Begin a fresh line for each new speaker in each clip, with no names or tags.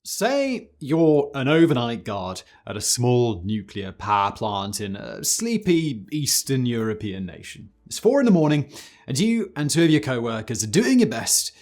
Say you're an overnight guard at a small nuclear power plant in a sleepy Eastern European nation. It's 4 a.m, and you and 2 of your co-workers are doing your best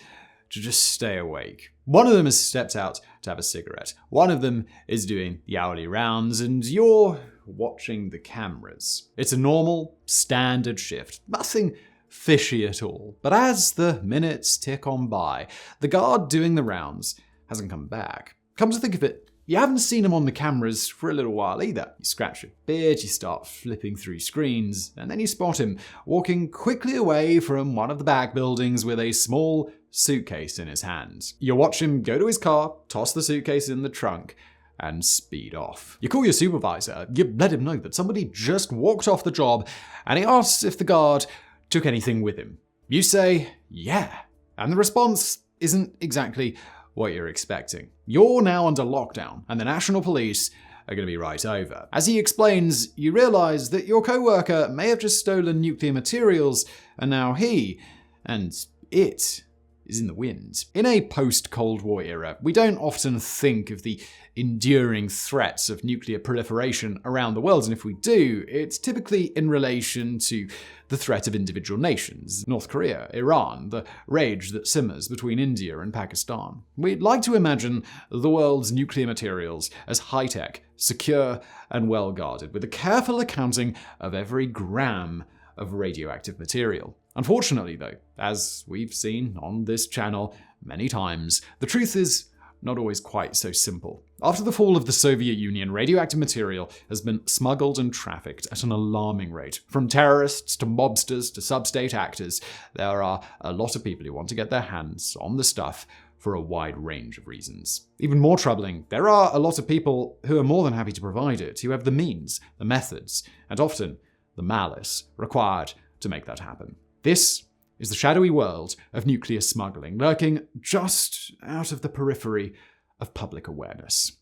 to just stay awake. One of them has stepped out to have a cigarette. One of them is doing the hourly rounds, and you're watching the cameras. It's a normal, standard shift. Nothing fishy at all. But as the minutes tick on by, the guard doing the rounds hasn't come back. Come to think of it, you haven't seen him on the cameras for a little while either. You scratch your beard, you start flipping through screens, and then you spot him walking quickly away from one of the back buildings with a small suitcase in his hands. You watch him go to his car, toss the suitcase in the trunk, and speed off. You call your supervisor, you let him know that somebody just walked off the job, and he asks if the guard took anything with him. You say, yeah, and the response isn't exactly what you're expecting. You're now under lockdown, and the national police are going to be right over. As he explains, you realize that your co-worker may have just stolen nuclear materials, and now he and it is in the wind. In a post-Cold War era, we don't often think of the enduring threats of nuclear proliferation around the world, and if we do, it's typically in relation to the threat of individual nations. North Korea, Iran, the rage that simmers between India and Pakistan. We'd like to imagine the world's nuclear materials as high-tech, secure, and well-guarded, with a careful accounting of every gram of radioactive material. Unfortunately, though, as we've seen on this channel many times, the truth is not always quite so simple. After the fall of the Soviet Union, radioactive material has been smuggled and trafficked at an alarming rate. From terrorists to mobsters to sub-state actors, there are a lot of people who want to get their hands on the stuff for a wide range of reasons. Even more troubling, there are a lot of people who are more than happy to provide it, who have the means, the methods, and often the malice required to make that happen. This is the shadowy world of nuclear smuggling, lurking just out of the periphery of public awareness.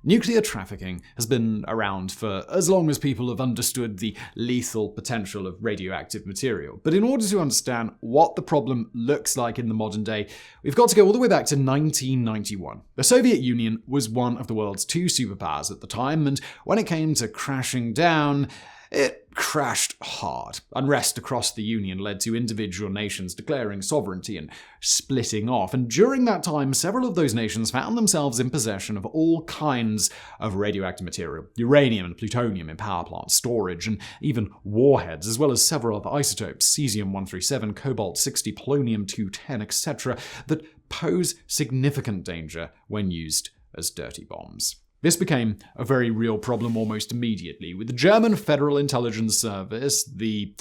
Nuclear trafficking has been around for as long as people have understood the lethal potential of radioactive material. But in order to understand what the problem looks like in the modern day, we've got to go all the way back to 1991. The Soviet Union was one of the world's 2 superpowers at the time, and when it came to crashing down, it crashed hard. Unrest across the Union led to individual nations declaring sovereignty and splitting off. And during that time, several of those nations found themselves in possession of all kinds of radioactive material. Uranium and plutonium in power plants, storage, and even warheads, as well as several other isotopes, cesium-137, cobalt-60, polonium-210, etc., that pose significant danger when used as dirty bombs. This became a very real problem almost immediately, with the German Federal Intelligence Service, the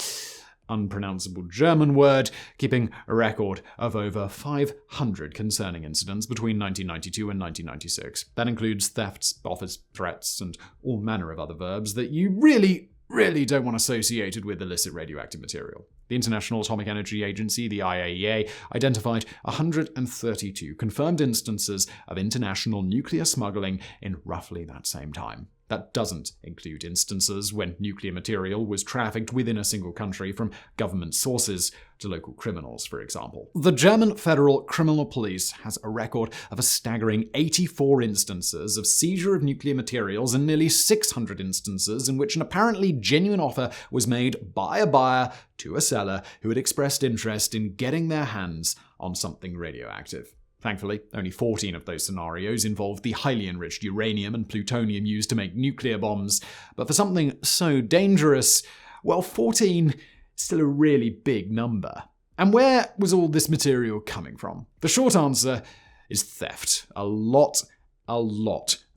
unpronounceable German word, keeping a record of over 500 concerning incidents between 1992 and 1996. That includes thefts, offers, threats, and all manner of other verbs that you really don't want associated with illicit radioactive material. The International Atomic Energy Agency, the IAEA, identified 132 confirmed instances of international nuclear smuggling in roughly that same time. That doesn't include instances when nuclear material was trafficked within a single country from government sources to local criminals, for example. The German Federal Criminal Police has a record of a staggering 84 instances of seizure of nuclear materials and nearly 600 instances in which an apparently genuine offer was made by a buyer to a seller who had expressed interest in getting their hands on something radioactive. Thankfully, only 14 of those scenarios involved the highly enriched uranium and plutonium used to make nuclear bombs. But for something so dangerous, well, 14 is still a really big number. And where was all this material coming from? The short answer is theft. A lot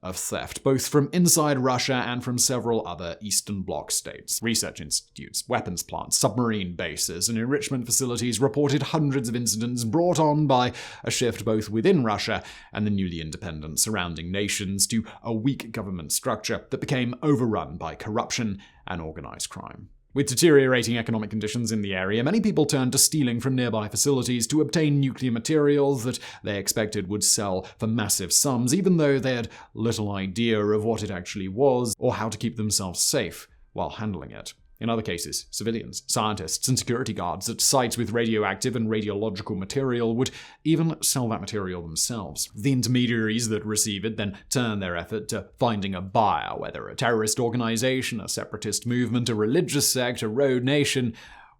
of theft, both from inside Russia and from several other Eastern Bloc states. Research institutes, weapons plants, submarine bases, and enrichment facilities reported hundreds of incidents brought on by a shift both within Russia and the newly independent surrounding nations to a weak government structure that became overrun by corruption and organized crime. With deteriorating economic conditions in the area, many people turned to stealing from nearby facilities to obtain nuclear materials that they expected would sell for massive sums, even though they had little idea of what it actually was or how to keep themselves safe while handling it. In other cases, civilians, scientists, and security guards at sites with radioactive and radiological material would even sell that material themselves. The intermediaries that receive it then turn their effort to finding a buyer, whether a terrorist organization, a separatist movement, a religious sect, a rogue nation,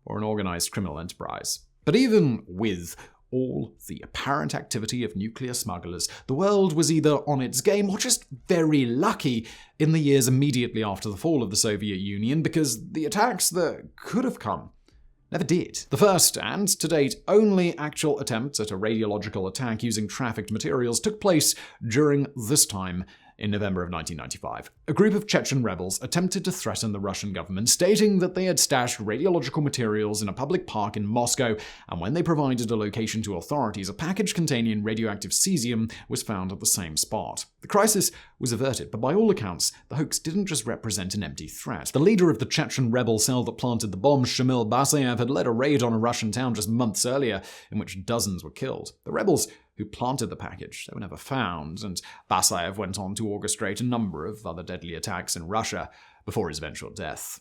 or an organized criminal enterprise. But even with all the apparent activity of nuclear smugglers, the world was either on its game or just very lucky in the years immediately after the fall of the Soviet Union, because the attacks that could have come never did. The first, and to date only, actual attempt at a radiological attack using trafficked materials took place during this time in November of 1995. A group of Chechen rebels attempted to threaten the Russian government, stating that they had stashed radiological materials in a public park in Moscow, and when they provided a location to authorities, a package containing radioactive cesium was found at the same spot. The crisis was averted, but by all accounts, the hoax didn't just represent an empty threat. The leader of the Chechen rebel cell that planted the bomb, Shamil Basayev, had led a raid on a Russian town just months earlier, in which dozens were killed. The rebels who planted the package, they were never found, and Basayev went on to orchestrate a number of other deadly attacks in Russia before his eventual death.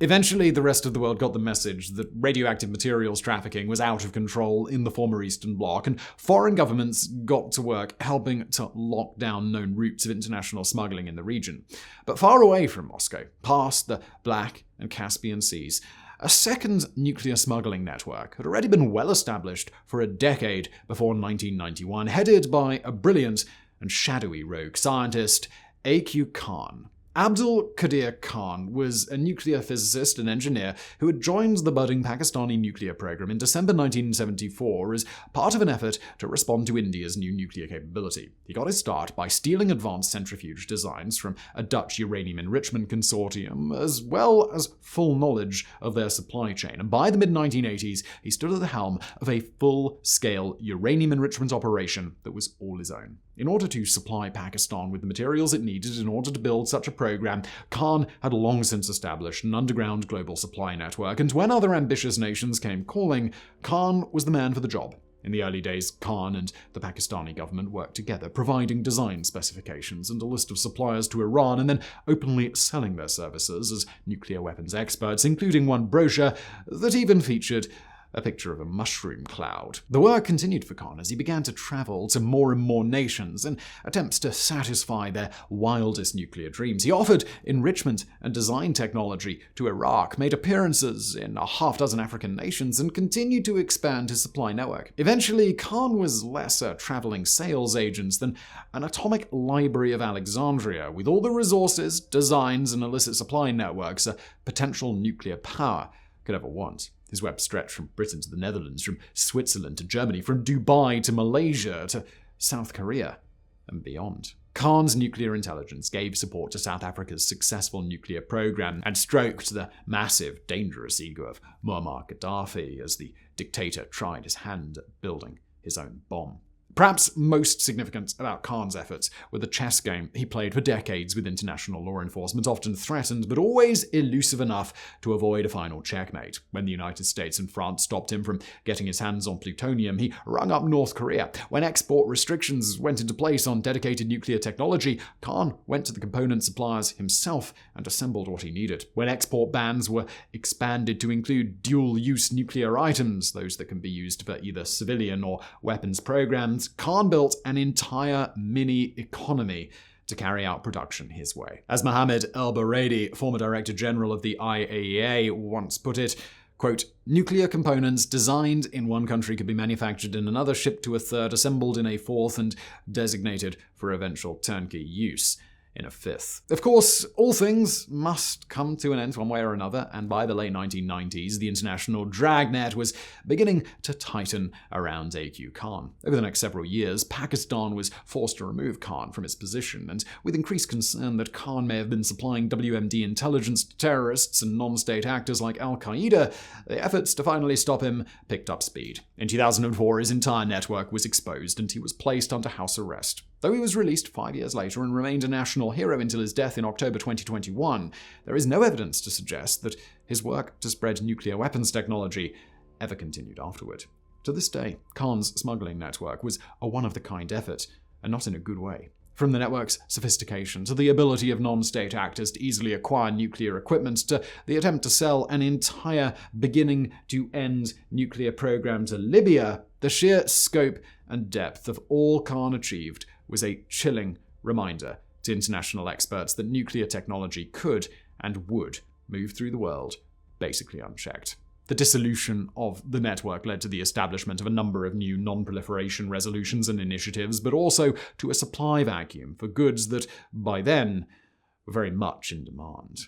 Eventually, the rest of the world got the message that radioactive materials trafficking was out of control in the former Eastern Bloc, and foreign governments got to work helping to lock down known routes of international smuggling in the region. But far away from Moscow, past the Black and Caspian Seas, a second nuclear smuggling network had already been well established for a decade before 1991, headed by a brilliant and shadowy rogue scientist, A.Q. Khan. Abdul Qadir Khan was a nuclear physicist and engineer who had joined the budding Pakistani nuclear program in December 1974 as part of an effort to respond to India's new nuclear capability. He got his start by stealing advanced centrifuge designs from a Dutch uranium enrichment consortium, as well as full knowledge of their supply chain. And by the mid-1980s, he stood at the helm of a full-scale uranium enrichment operation that was all his own. In order to supply Pakistan with the materials it needed in order to build such a program, Khan had long since established an underground global supply network, and when other ambitious nations came calling, Khan was the man for the job. In the early days, Khan and the Pakistani government worked together, providing design specifications and a list of suppliers to Iran, and then openly selling their services as nuclear weapons experts, including one brochure that even featured a picture of a mushroom cloud. The work continued for Khan as he began to travel to more and more nations in attempts to satisfy their wildest nuclear dreams. He offered enrichment and design technology to Iraq, made appearances in a half-dozen African nations, and continued to expand his supply network. Eventually, Khan was less a traveling sales agent than an atomic library of Alexandria, with all the resources, designs, and illicit supply networks a potential nuclear power could ever want. His web stretched from Britain to the Netherlands, from Switzerland to Germany, from Dubai to Malaysia to South Korea and beyond. Khan's nuclear intelligence gave support to South Africa's successful nuclear program and stroked the massive, dangerous ego of Muammar Gaddafi as the dictator tried his hand at building his own bomb. Perhaps most significant about Khan's efforts were the chess game he played for decades with international law enforcement, often threatened but always elusive enough to avoid a final checkmate. When the United States and France stopped him from getting his hands on plutonium, he rung up North Korea. When export restrictions went into place on dedicated nuclear technology, Khan went to the component suppliers himself and assembled what he needed. When export bans were expanded to include dual-use nuclear items, those that can be used for either civilian or weapons programs, Khan built an entire mini-economy to carry out production his way. As Mohammed El-Baradei, former Director General of the IAEA, once put it, quote, "Nuclear components designed in one country could be manufactured in another, shipped to a third, assembled in a fourth, and designated for eventual turnkey use in a fifth." Of course, all things must come to an end one way or another, and by the late 1990s, the international dragnet was beginning to tighten around A.Q. Khan. Over the next several years, Pakistan was forced to remove Khan from his position, and with increased concern that Khan may have been supplying WMD intelligence to terrorists and non-state actors like Al-Qaeda, the efforts to finally stop him picked up speed. In 2004, his entire network was exposed, and he was placed under house arrest. Though he was released 5 years later and remained a national hero until his death in October 2021, there is no evidence to suggest that his work to spread nuclear weapons technology ever continued afterward. To this day, Khan's smuggling network was a one-of-the-kind effort, and not in a good way. From the network's sophistication to the ability of non-state actors to easily acquire nuclear equipment to the attempt to sell an entire beginning-to-end nuclear program to Libya, the sheer scope and depth of all Khan achieved was a chilling reminder to international experts that nuclear technology could and would move through the world basically unchecked. The dissolution of the network led to the establishment of a number of new non-proliferation resolutions and initiatives, but also to a supply vacuum for goods that, by then, were very much in demand.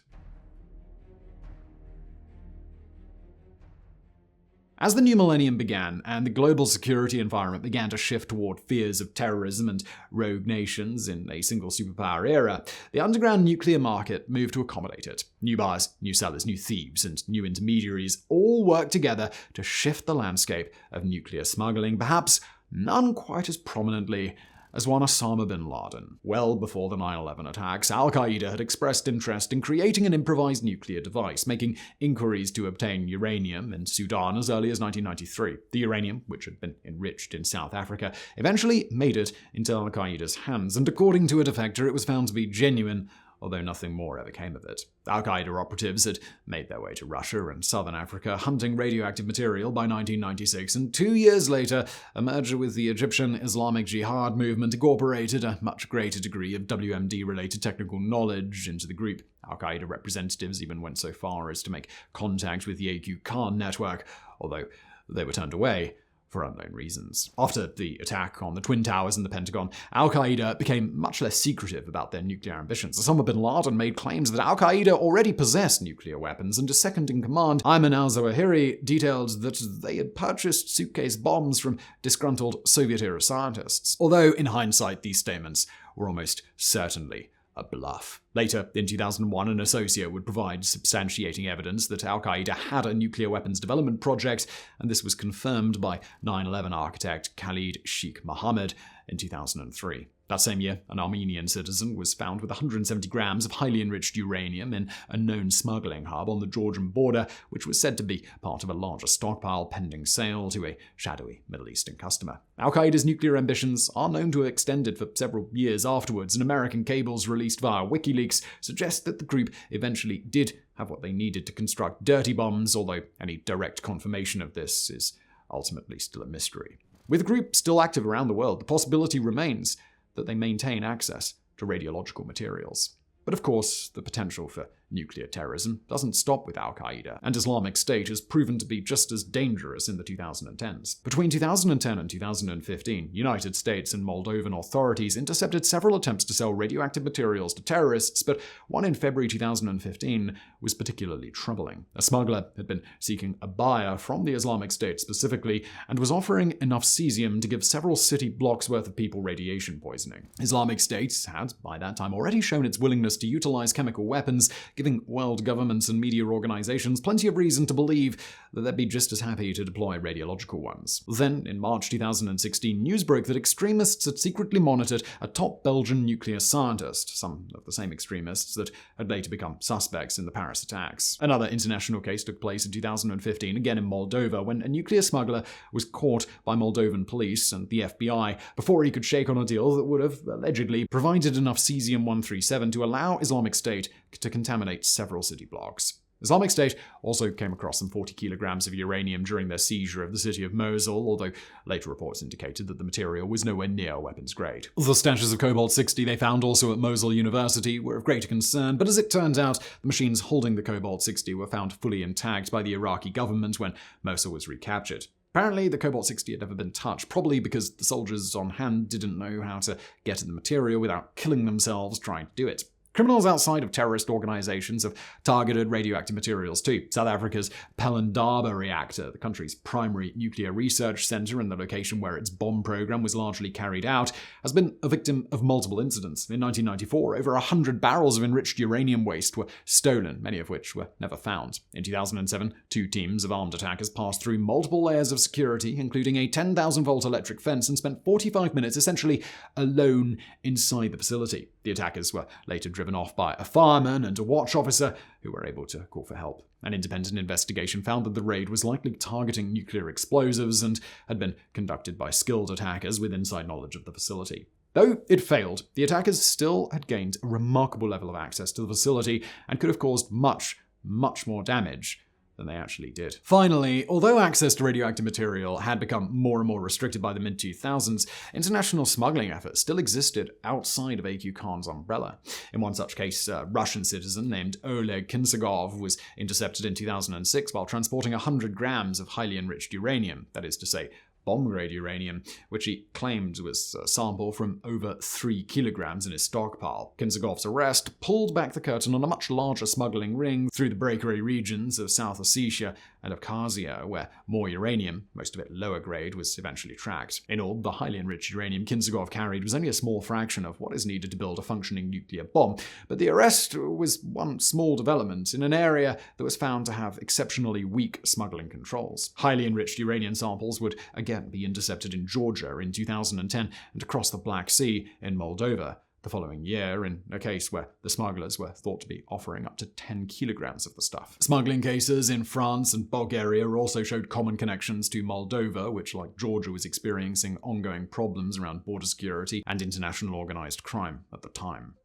As the new millennium began and the global security environment began to shift toward fears of terrorism and rogue nations in a single superpower era, the underground nuclear market moved to accommodate it. New buyers, new sellers, new thieves, and new intermediaries all worked together to shift the landscape of nuclear smuggling, perhaps none quite as prominently as one Osama bin Laden. Well before the 9/11 attacks, Al-Qaeda had expressed interest in creating an improvised nuclear device, making inquiries to obtain uranium in Sudan as early as 1993. The uranium, which had been enriched in South Africa, eventually made it into Al-Qaeda's hands, and according to a defector, it was found to be genuine, although nothing more ever came of it. Al-Qaeda operatives had made their way to Russia and southern Africa, hunting radioactive material by 1996, and 2 years later, a merger with the Egyptian Islamic Jihad movement incorporated a much greater degree of WMD-related technical knowledge into the group. Al-Qaeda representatives even went so far as to make contact with the AQ Khan network, although they were turned away for unknown reasons. After the attack on the Twin Towers and the Pentagon, Al-Qaeda became much less secretive about their nuclear ambitions. Osama bin Laden made claims that Al-Qaeda already possessed nuclear weapons, and his second-in-command, Ayman al-Zawahiri, detailed that they had purchased suitcase bombs from disgruntled Soviet-era scientists. Although, in hindsight, these statements were almost certainly a bluff. Later, in 2001, an associate would provide substantiating evidence that Al-Qaeda had a nuclear weapons development project, and this was confirmed by 9/11 architect Khalid Sheikh Mohammed in 2003. That same year, an Armenian citizen was found with 170 grams of highly enriched uranium in a known smuggling hub on the Georgian border, which was said to be part of a larger stockpile pending sale to a shadowy Middle Eastern customer. Al-Qaeda's nuclear ambitions are known to have extended for several years afterwards, and American cables released via WikiLeaks suggest that the group eventually did have what they needed to construct dirty bombs, although any direct confirmation of this is ultimately still a mystery. With the group still active around the world, the possibility remains that they maintain access to radiological materials. But of course, the potential for nuclear terrorism doesn't stop with Al-Qaeda, and Islamic State has proven to be just as dangerous in the 2010s. Between 2010 and 2015, United States and Moldovan authorities intercepted several attempts to sell radioactive materials to terrorists, but one in February 2015 was particularly troubling. A smuggler had been seeking a buyer from the Islamic State specifically, and was offering enough cesium to give several city blocks worth of people radiation poisoning. Islamic State had, by that time, already shown its willingness to utilize chemical weapons, giving world governments and media organizations plenty of reason to believe that they'd be just as happy to deploy radiological ones. Then, in March 2016, news broke that extremists had secretly monitored a top Belgian nuclear scientist, some of the same extremists that had later become suspects in the Paris attacks. Another international case took place in 2015, again in Moldova, when a nuclear smuggler was caught by Moldovan police and the FBI before he could shake on a deal that would have allegedly provided enough cesium-137 to allow Islamic State to contaminate several city blocks. Islamic State also came across some 40 kilograms of uranium during their seizure of the city of Mosul, although later reports indicated that the material was nowhere near weapons grade. The stashes of cobalt-60 they found also at Mosul University were of greater concern, but as it turned out, the machines holding the cobalt-60 were found fully intact by the Iraqi government when Mosul was recaptured. Apparently, the cobalt-60 had never been touched, probably because the soldiers on hand didn't know how to get at the material without killing themselves trying to do it. Criminals outside of terrorist organizations have targeted radioactive materials too. South Africa's Pelondaba Reactor, the country's primary nuclear research center and the location where its bomb program was largely carried out, has been a victim of multiple incidents. In 1994, over 100 barrels of enriched uranium waste were stolen, many of which were never found. In 2007, 2 teams of armed attackers passed through multiple layers of security, including a 10,000-volt electric fence, and spent 45 minutes essentially alone inside the facility. The attackers were later driven off by a fireman and a watch officer who were able to call for help. An independent investigation found that the raid was likely targeting nuclear explosives and had been conducted by skilled attackers with inside knowledge of the facility. Though it failed, the attackers still had gained a remarkable level of access to the facility and could have caused much, much more damage than they actually did. Finally, although access to radioactive material had become more and more restricted by the mid-2000s, international smuggling efforts still existed outside of AQ Khan's umbrella. In one such case, a Russian citizen named Oleg Kinsegov was intercepted in 2006 while transporting 100 grams of highly enriched uranium, that is to say, bomb-grade uranium, which he claimed was a sample from over 3 kilograms in his stockpile. Kinsegov's arrest pulled back the curtain on a much larger smuggling ring through the breakaway regions of South Ossetia and Abkhazia, where more uranium, most of it lower grade, was eventually tracked. In all, the highly enriched uranium Kinsegov carried was only a small fraction of what is needed to build a functioning nuclear bomb, but the arrest was one small development in an area that was found to have exceptionally weak smuggling controls. Highly enriched uranium samples would again be intercepted in Georgia in 2010 and across the Black Sea in Moldova the following year, in a case where the smugglers were thought to be offering up to 10 kilograms of the stuff. Smuggling cases in France and Bulgaria also showed common connections to Moldova, which, like Georgia, was experiencing ongoing problems around border security and international organized crime at the time.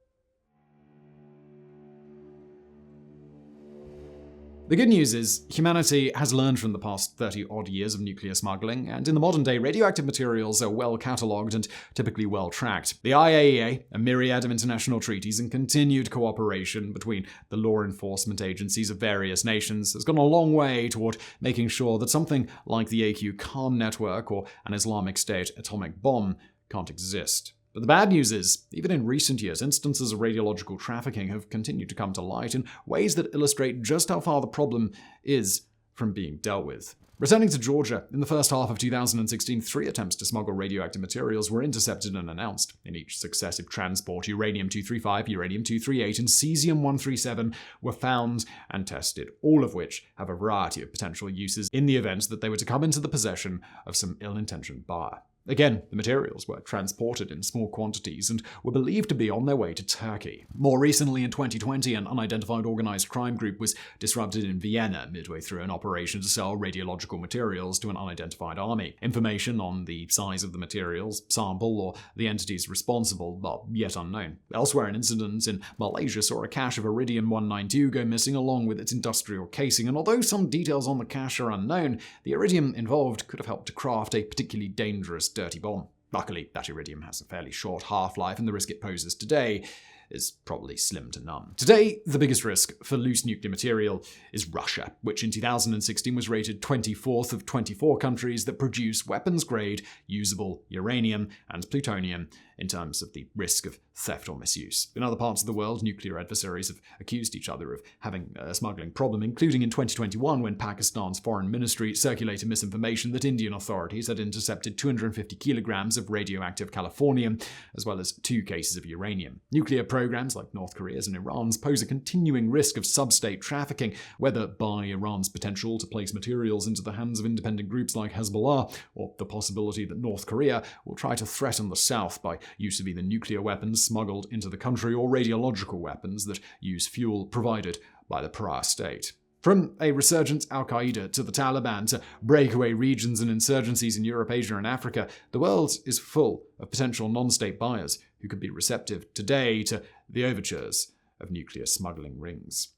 The good news is, humanity has learned from the past 30-odd years of nuclear smuggling, and in the modern day, radioactive materials are well catalogued and typically well tracked. The IAEA, a myriad of international treaties, and continued cooperation between the law enforcement agencies of various nations has gone a long way toward making sure that something like the AQ Khan network or an Islamic State atomic bomb can't exist. But the bad news is, even in recent years, instances of radiological trafficking have continued to come to light in ways that illustrate just how far the problem is from being dealt with. Returning to Georgia, in the first half of 2016, 3 attempts to smuggle radioactive materials were intercepted and announced. In each successive transport, uranium-235, uranium-238, and cesium-137 were found and tested, all of which have a variety of potential uses in the event that they were to come into the possession of some ill-intentioned buyer. Again, the materials were transported in small quantities and were believed to be on their way to Turkey. More recently, in 2020, an unidentified organized crime group was disrupted in Vienna midway through an operation to sell radiological materials to an unidentified army. Information on the size of the materials, sample, or the entities responsible are yet unknown. Elsewhere, an incident in Malaysia saw a cache of iridium-192 go missing along with its industrial casing, and although some details on the cache are unknown, the iridium involved could have helped to craft a particularly dangerous dirty bomb. Luckily, that iridium has a fairly short half-life, and the risk it poses today is probably slim to none. Today, the biggest risk for loose nuclear material is Russia, which in 2016 was rated 24th of 24 countries that produce weapons-grade, usable uranium and plutonium in terms of the risk of theft or misuse. In other parts of the world, nuclear adversaries have accused each other of having a smuggling problem, including in 2021 when Pakistan's foreign ministry circulated misinformation that Indian authorities had intercepted 250 kilograms of radioactive californium, as well as 2 cases of uranium. Nuclear programs like North Korea's and Iran's pose a continuing risk of sub-state trafficking, whether by Iran's potential to place materials into the hands of independent groups like Hezbollah, or the possibility that North Korea will try to threaten the South by use of either nuclear weapons smuggled into the country or radiological weapons that use fuel provided by the pariah state. From a resurgent al-Qaeda to the Taliban to breakaway regions and insurgencies in Europe, Asia, and Africa, the world is full of potential non-state buyers who could be receptive today to the overtures of nuclear smuggling rings.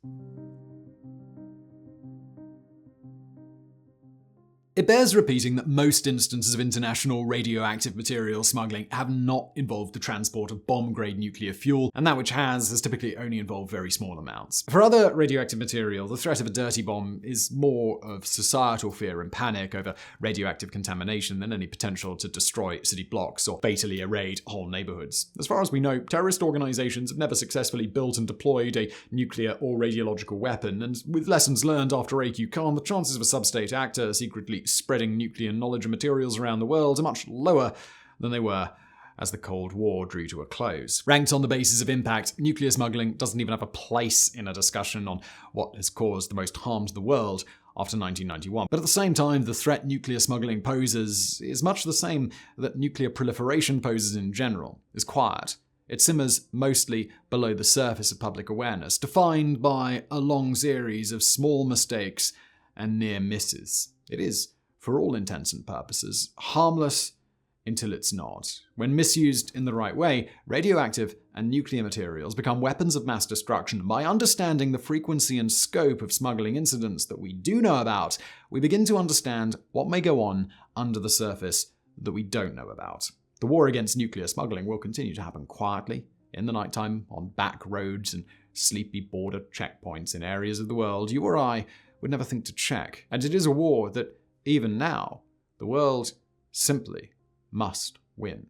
It bears repeating that most instances of international radioactive material smuggling have not involved the transport of bomb-grade nuclear fuel, and that which has typically only involved very small amounts. For other radioactive material, the threat of a dirty bomb is more of societal fear and panic over radioactive contamination than any potential to destroy city blocks or fatally erode whole neighborhoods. As far as we know, terrorist organizations have never successfully built and deployed a nuclear or radiological weapon, and with lessons learned after AQ Khan, the chances of a sub-state actor secretly spreading nuclear knowledge and materials around the world are much lower than they were as the Cold War drew to a close. Ranked on the basis of impact, nuclear smuggling doesn't even have a place in a discussion on what has caused the most harm to the world after 1991. But at the same time, the threat nuclear smuggling poses is much the same that nuclear proliferation poses in general, is quiet. It simmers mostly below the surface of public awareness, defined by a long series of small mistakes and near misses. It is, for all intents and purposes, harmless until it's not. When misused in the right way, radioactive and nuclear materials become weapons of mass destruction. By understanding the frequency and scope of smuggling incidents that we do know about, we begin to understand what may go on under the surface that we don't know about. The war against nuclear smuggling will continue to happen quietly, in the nighttime, on back roads and sleepy border checkpoints in areas of the world you or I would never think to check. And it is a war that, even now, the world simply must win.